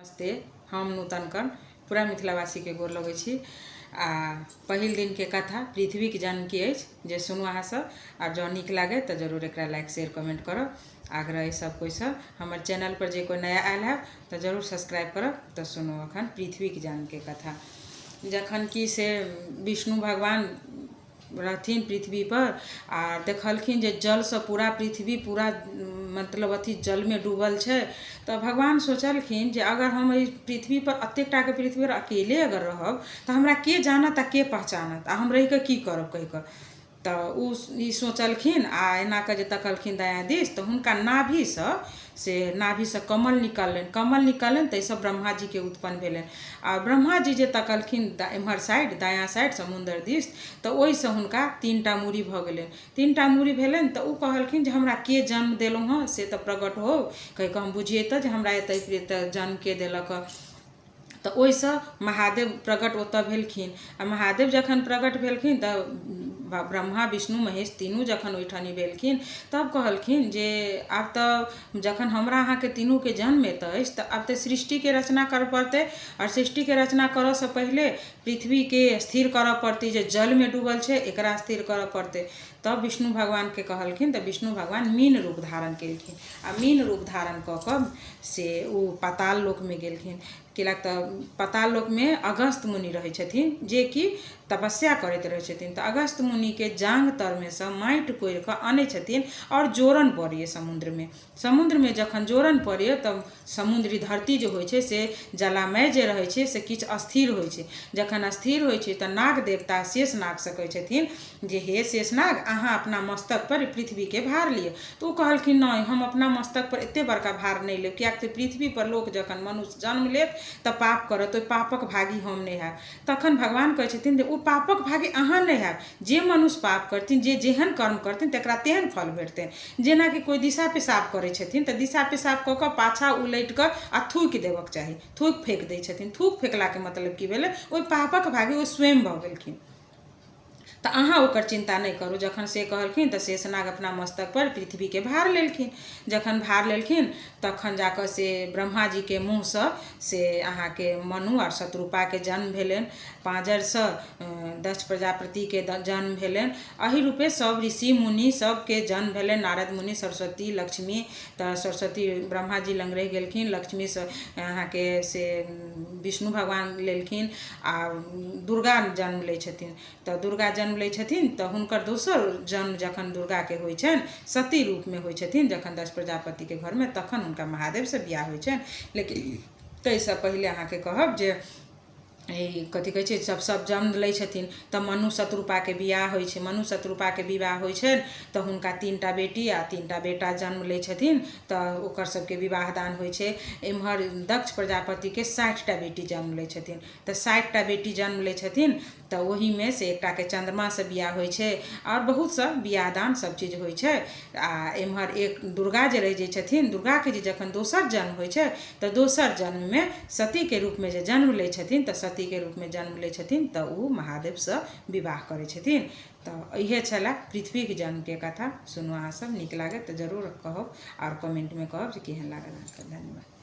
नमस्ते। हम नूतनकन पूरा मिथिलावासी के गोर लगै छी। पहिल दिन के कथा पृथ्वी के जन्म की अछि जे सुनू अहाँ सब। और जो निक लागे तो जरूर एकरा लाइक शेयर कमेंट करब। आग्रह सब कोई सब हमर चैनल पर जे कोई नया आयल है तो जरूर सब्सक्राइब करब। तो सुनू अखन पृथ्वी के जन्म के कथा। जखन कि से विष्णु भगवान रहथिन पृथ्वी पर आ देखलखिन जे जल से पूरा पृथ्वी पूरा मतलब अथी जल में डूबल है। तो भगवान सोचलखिन जे अगर हम पृथ्वी पर अतेकटा के पृथ्वी पर अकेले अगर रहब तो हमरा के जानत आ के पहचानत आ हम रह के की करब कह कर। तो उ सोचलखिन आ एना के जे तकलखिन दायां दिस तो हुनका नाभि से कमल निकलन तैसे ब्रह्मा जी के उत्पन्न भेलन। आ ब्रह्मा जी जे तकलखिन एम्हर साइड दायां साइड समुद्र दिस तो ओइसे हुनका 3टा मूरी भ गेलन। 3टा मूरी भेलन तो उ कहलखिन जे हमरा के जन्म देलहुँ हँ से तो प्रकट हो कह के हम बुझिए तो जे हमरा एतै जन्म के देलक। तो ओइसे महादेव प्रकट ओतऽ भेलखिन। आ महादेव जखन प्रकट भेलखिन तो ब्रह्मा विष्णु महेश तीनू जखन ओइठानी भेलखिन तब कहलखिन जे आब तो जखन हमरा अहाँ के तीनू के जन्म एत अछि तो अब तो सृष्टि के रचना कर पड़ते। और सृष्टि के रचना करऽ से पहले पृथ्वी के स्थिर करऽ पड़ती जे जल में डूबल है एकरा स्थिर करऽ पड़ते। तब विष्णु भगवान के कहलखिन तो विष्णु भगवान मीन रूप धारण केलखिन। आ मीन रूप धारण क के से उ पाताल लोक में गेलखिन। किलाक तो पाताल लोक में अगस्त मुनि रहे छथिन जे कि तपस्या करते रहे छथिन। तो अगस्त मुनि के जांग तर में से माटि कोड़ि के आने छथिन और जोरन पड़िए समुद्र में जखन जोरन पड़िए तब समुद्री धरती जो होय छे से जलामय जे रहे छे से किछ अस्थिर होय छे। जखन अस्थिर होय छे तो नाग देवता शेषनाग से कहै छथिन जे हे शेषनाग अहाँ अपना मस्तक पर पृथ्वी के भार लिए। तो कहलखिन नहीं हम अपना मस्तक पर एते बड़का भार नहीं लेब कियाक तो पृथ्वी पर लोक जखन मनुष्य जन्म लेत तो पाप करत पापक भागी हम नहीं हैब। तखन भगवान कहै छथिन जे ओ पापक भागी अहाँ नहीं हैब। जे मनुष्य पाप करथिन जे जेहन कर्म करथिन तकरा तेहन फल भेटतनि। जेना कि कोई दिशा पेशाब करै छथिन तो दिशा पेशाब क के पाछा उलटि के आ थूकि देबक चाही। थूक फेंक दै छथिन। थूक फेंकला के मतलब की भेलै ओहि पापक भागी ओ स्वयं भ गेलखिन। तो अहाँ ओकर चिंता नहीं करू। जखन से कहलखिन तो शेषनाग अपना मस्तक पर पृथ्वी के भार लेलखिन। जखन भार लेलखिन तखन जाकर से ब्रह्मा जी के मुँह से अहाँ के मनु और शत्रुपा के जन्म भेलन। पाँजर से दक्ष प्रजापति के जन्म भेलन। अही रूपे सब ऋषि मुनि सब के जन्म भेलन। नारद मुनि सरस्वती लक्ष्मी तो सरस्वती ब्रह्मा जी लंग रह गेलखिन। लक्ष्मी से अहाँ के से विष्णु भगवान लेलखिन। आ दुर्गा जन्म लै छथिन। तो दुर्गा जन्म लै छथिन तो हुनकर दोसर जन्म जखन दुर्गा के होइ छनि सती रूप में होइ छथिन जखन दक्ष प्रजापति के घर में तखन हुनका महादेव से बियाह होइ छनि। लेकिन ताहिसँ पहिले अहाँ के कहब जे कथी कहै छै सब जन्म लै छथिन तो मनु शत्रुपा के बियाह होइ छै। मनु शत्रुपा के विवाह होइ छनि तो हुनका 3टा बेटी आ 3टा बेटा जन्म लै छथिन। तो ओकर सबके विवाह दान होइ छै। एम्हर दक्ष प्रजापति के 60टा बेटी जन्म लै छथिन। तो 60टा बेटी जन्म लै छथिन तो वही में से एकटा के चंद्रमा से बियाह होइ छै और बहुत सा बियाह दान सब चीज होइ छै। आ एम्हर एक दुर्गा जे रह जाइ छथिन दुर्गा के जे जखन दोसर जन्म होइ छै तो दोसर जन्म में सती के रूप में जे जन्म लै छथिन तो सती के रूप में जन्म लै छथिन तो उ महादेव से विवाह करै छथिन। तो इहे छला पृथ्वी के जन्म के कथा। सुनू अहाँ सब नीक लागे तो जरूर कहब और कमेंट में कहब जे केहन लागल। धन्यवाद।